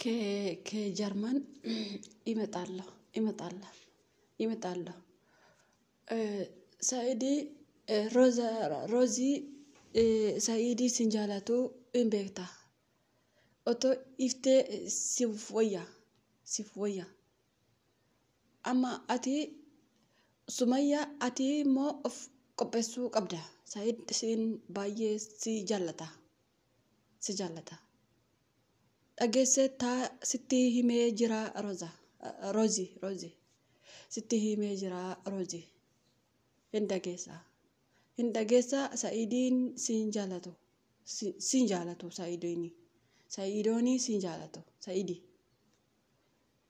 ከጀርመን ይመጣለሁ ይመጣለሁ ሳይዲ ሮዚ ሳይዲ ሲንጃላቱ ኢምቤክታ ኦቶ ኢፍቴ ሲፍወያ አማ አቲ ሱመያ አቲ ሞ ኦፍ ቆጴሱ ቀብዳ ሳይድ ሲን ባየ ሲጃለታ dhageessee sitti himee jira Rozi sitti himee jira Rozi hin dhageessa Sa'idiin siin jaalatu Sa'idooni siin jaalatu Sa'idi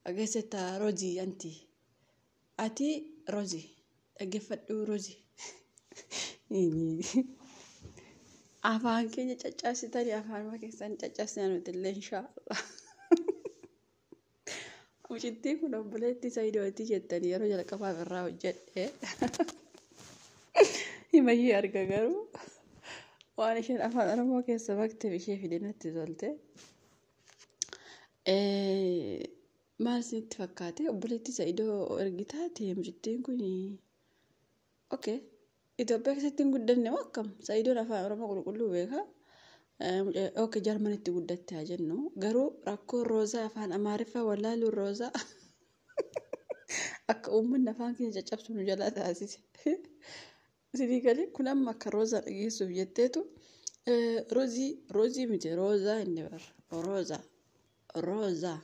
dhageessee Rozi ati Rozi dhageeffadhu Rozi afaan keenya caccabsitanii afaan keessan caccabsinaa nuti illee inshallah mucittiin kun obboleetti Sa'idooti jettanii yeroo jalqabaaf irraa hojjedhe himayyee arga garuu waan isheen afaan Oromoo keessa bakteef ishee fidinatti tolte maal isinitti fakkaate obboleetti Sa'idoo ergitaati mucittiin kun okay Itoophiyaa keessatti guddanne akkam Sa'idoon afaan Oromoo qulqulluu beeka okay Jarmanitti guddatte haa jennu garuu rakkoo Roozaa afaan Amaariffaa wallaalu Roozaa akka uummanni afaan keenya caccabsu nu jalaa taasise sidii galee kun amma akka Roozaa dhageessuuf jetteetu Roozii miti Roozaa inni bar Roozaa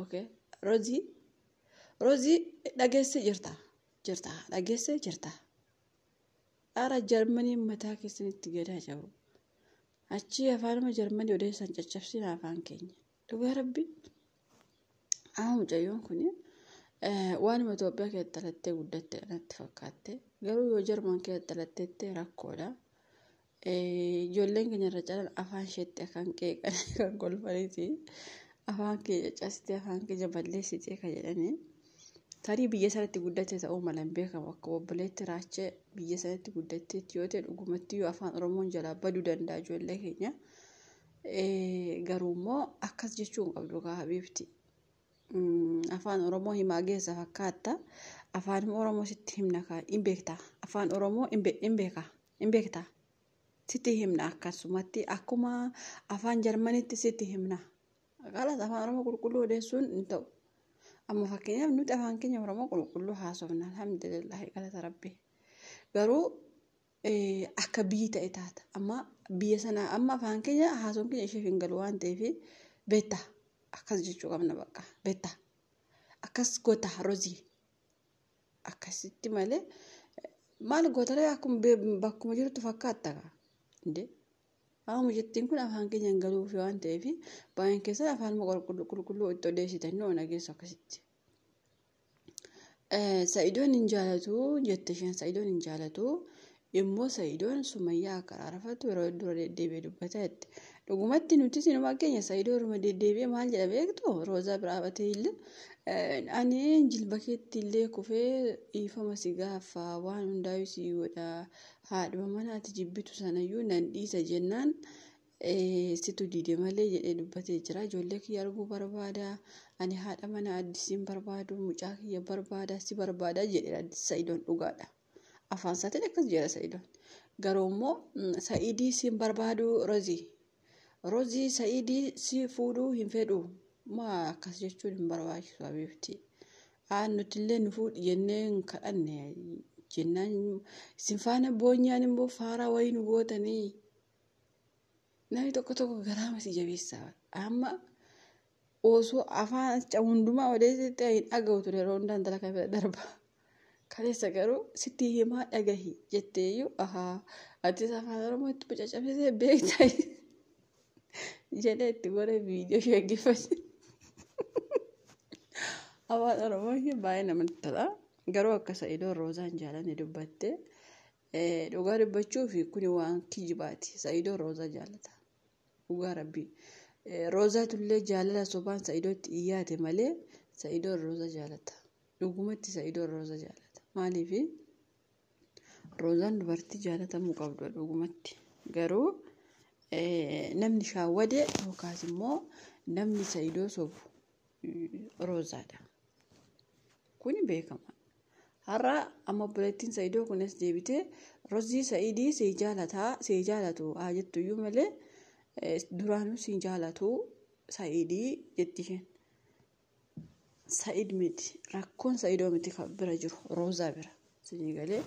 okay Roozii dhageessee jirta Ara Jarmanii mataa keessanitti gadaa jiru. Achi afaanuma Jarmanii odeessan caccabsina afaan keenya. Dhugaa Rabbi. Mucayyoon kun waanuma Itoophiyaa keessatti dhalattee guddatte natti fakkaatte. Garuu yoo Jarman keessatti dhalatteetti rakkoodha. Ijoolleen keenya irra caalan afaan isheetti kan qeeqan kan kolfaniiti. Afaan keenya caccabsitee afaan keenya balleessitee kan jedhanii. Tarii biyya sanatti guddatte ta'uu malan beekamu akka obboleetti raachee biyya sanatti guddatte yoo ta'e dhugumatti yoo afaan Oromoon jalaa baduu danda'a ijoollee keenya garuu immoo akkas jechuun qabdu gaa habiibti afaan Oromoo himaa geessa fakkaata afaan Oromoo sitti himna kaa imbeekta afaan Oromoo imbeekta sitti himna akkasumatti akkuma afaan Jarmanitti sitti himna galas afaan Oromoo qulqulluu odeessuun hin ta'u amma fakkeenyaaf nuti afaan keenya Oromoo qulqulluu haasofna alhamdulillah galata rabbi garuu akka biyyi ta'e taata amma biyya sana amma afaan keenya haasofni keenya ishee hin galu waan ta'eef beetta akkas jechuu qabna bakka beetta akkas goota Rozi akkasitti malee maal gootaree akkuma bakkuma jirtu fakkaata inde mucittiin kun afaan keenya hin galuuf waan ta'eef baay'een keessa afaan qulqulluu itti odeessitan noo nageessu akkasitti. Sa'idoon hin jaalatu jette isheen Sa'idoon hin jaalatu immoo Sa'idoon Sumayyaa akka raafatu yeroo dura deddeebi'ee dubbateetti. Dhugumatti nuti sinuma keenya Sa'idoo irra deddeebi'ee maal jedha beektu Roozaa bira dhaabbatee illee ani jilba keetti illee kufee dhiifama si gaafa waan hundaayyuu si godha haadhuma manaati jibbitu sanayyuu nan dhiisa jennaan situ diide malee jedhee dubbatee jira ijoollee kiyya arguu barbaada ani haadha mana addisiin barbaadu mucaa kiyya barbaada si barbaada jedhee Sa'idoon dhugaadha afaan isaatiin akkas jedha Sa'idoon garuu immoo Sa'idii siin barbaadu Rozi Sa'idii si fuudhuu hin fedhu maa akkas jechuun hin barbaachisu habiibti nuti illee nu fuudhi jennee hin kadhanne jennaan isin faana boonyaan immoo faaraa wayii nu gootanii namni tokko garaama si jabeessaa amma osoo afaan hundumaa odeessitti hin dhaga'u ture yeroo hundaan dalaka darba kaleessa garuu sitti himaa dhagahi jetteeyyuu atis afaan Oromoo itti caccabsitee beekta jedhee itti godhee viidiyoo sheeggifate afaan Oromoo baay'ee namatti tola garuu akka Sa'idoo Roozaan jaalanne dubbatte dhugaa dubbachuu fi kuni waan kijibaati Sa'idoo Roozaa jaalata dhugaa rabbii Roozaa tullee jaalala sobaan Sa'idootti iyyaate malee Sa'idoo Roozaa jaalata dhugumatti Sa'idoo Roozaa jaalata maaliif Roozaan dubartii jaalatamuu qabdu dhugumatti garuu namni shaawwade yookaas immoo namni Saayidoo sobu Roozaadha. Kuni beekama. Har'a amma buleettiin Saayidoo kunis deebitee Roozii Saayidii si jaalatu haa jettu iyyuu malee duraanuu si jaalatu Saayidii jetti isheen. Saayid miti rakkoon Saayidoo miti kan bira jiru Roozaa bira. Sinii galee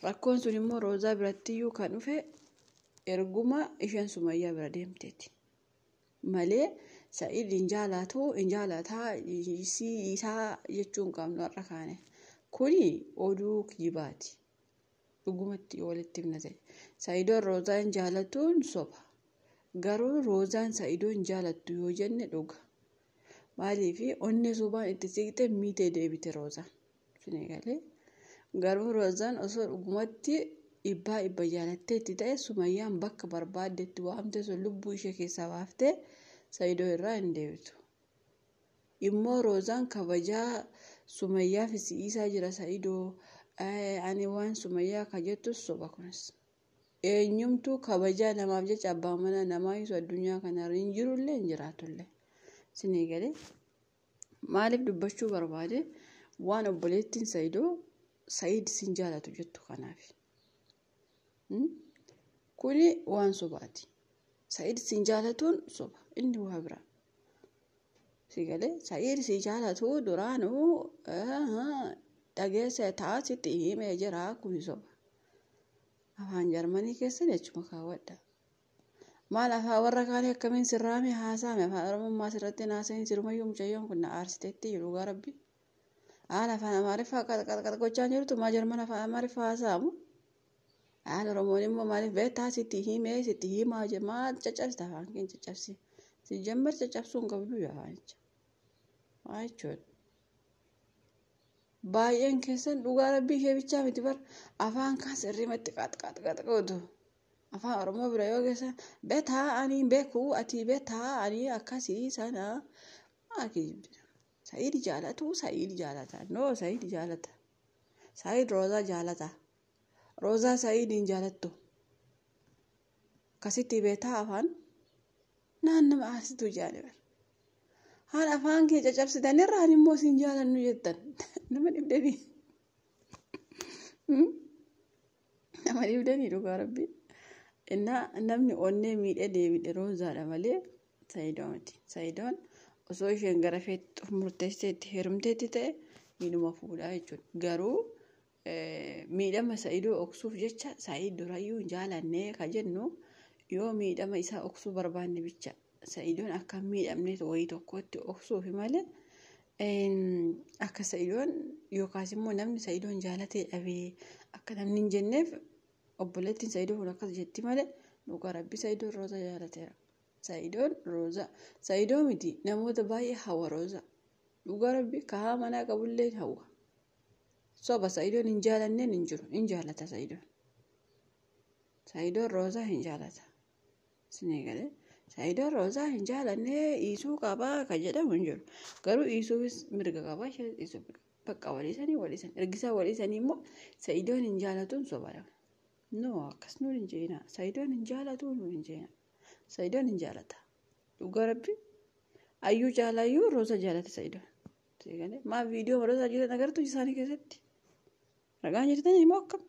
rakkoon sun immoo Roozaa biratti iyyuu kan dhufe erguma isheen Sumayyaa bira deemteeti. Malee Saayid hin jaalataa isaa jechuun qabnu har'a kaane. Kuni oduu kijibaati. Dhugumatti walitti himna ta'e. Saayidoon Roozaa hin jaalatuun soba. Garuu Roozaan Saayidoo hin jaalattu yoo jenne dhuga. Maaliif onnee sobaan itti siqte miitee deebite Roozaan. Sinii galee. Garuu Roozaan osoo dhugumatti dhibba jaalattee itti ta'e Sumayyaan bakka barbaaddetti waamte sun lubbuu ishee keessaa baaftee Saayidoo irraa hin deebitu. Immoo Roozaan kabajaa Sumayyaa fi si'iisaa jira Saayidoo ani waan Sumayyaa ka jettus soba kunis. Eenyumtuu kabajaa namaaf jecha abbaa mana namaa isu addunyaa kanarra hin jirullee hin jiraatullee. Sinii galee maaliif dubbachuu barbaade waan obboleettiin Saayidoo Saayid sin jaalatu jettu kanaaf. Kuni waan sobaati. Saayid sin jaalatuun soba inni waa bira. Sigalee Saayid si jaalatu duraanuu dhageessa taasitti himee jira kun soba. Afaan Jarmanii keessa jechuma kaawwadha. Maal afaan warra kaanii akkamiin sirraame haasa'ame afaan Oromummaa sirratti naasa'in sirumayyuu mucayyoon kun na aarsiteetti jiru garabbi. Haala afaan Amaariffaa qaxaqaxaqax gochaa jirtu maa Jarman afaan Amaariffaa haasa'amu. Haala Oromoon immoo maaliif beektaa sitti himaa maal caccabsita afaan keenya caccabsi. Si jammar caccabsuun qabdu yaa'anicha. Waa jechuudha. Baay'een keessan dhugaa rabbii ishee bichaa miti bar afaan kan sirrimatti qaxqaxqaxqootu. Afaan Oromoo bira yoo geessan beetaa ani beeku ati beetaa ani akkasii sana maakii Saayid jaalata. No Saayid jaalata. Saayid Roozaa jaalata. Roozaa Saayid hin jaalattu. Akkasitti beetaa afaan naannama aarsituu jaalibar. Haan afaan kee caccabsitan irraan immoo sin jaalannu jettan. Nama dhibdanii. Nama dhibdanii dhugaa rabbii. Namni onnee miidhee deebide Roozaadha malee Saayidoo miti. Saayidoon osoo isheen gara feetti murteesseetti heerumteetti ta'e miidhuma fuudhaa jechuudha. Garuu miidhama Saayidoo oksuuf jecha Saayid durayyuu hin jaalannee ka jennu yoo miidhama isaa oksuu barbaanne bicha Saayidoon akka miidhamne wayii tokkotti oksuufi malee akka Saayidoon yookaas immoo namni Saayidoon jaalatee dhabee akka namni hin jenneef obboleettiin Saayidoo kun akkas jetti malee dhugaa rabbi Saayidoon Roozaa jaalateera. Saayidoon Roozaa. Saayidoo miti namoota baay'ee hawa Roozaa. Dhugaa rabbi kahaa manaa qabullee hawa. Soba Saayidoon hin jaalanneen hin jiru. Hin jaalata Saayidoon. Saayidoon Roozaa hin jaalata. Sinii galee. Saayidoon Roozaa hin jaalannee dhiisuu qabaa kan jedhamu hin jiru. Garuu dhiisuufis mirga qabaa ishee dhiisuuf bakka waliisan. Ergisaa waliisanii immoo Saayidoon hin jaalatuun sobadha. No akkas nuun hin jeena. Saayidoon hin jaalatuun nuun hin jeena. Saayidoon hin jaalata. Dhugaa rabbi. Ayyuu jaalayyuu Roozaa jaalata Saayidoon. Maa viidiyoo Roozaa jiran agartu isaanii keessatti. Ragaan jirtanii immoo akkam.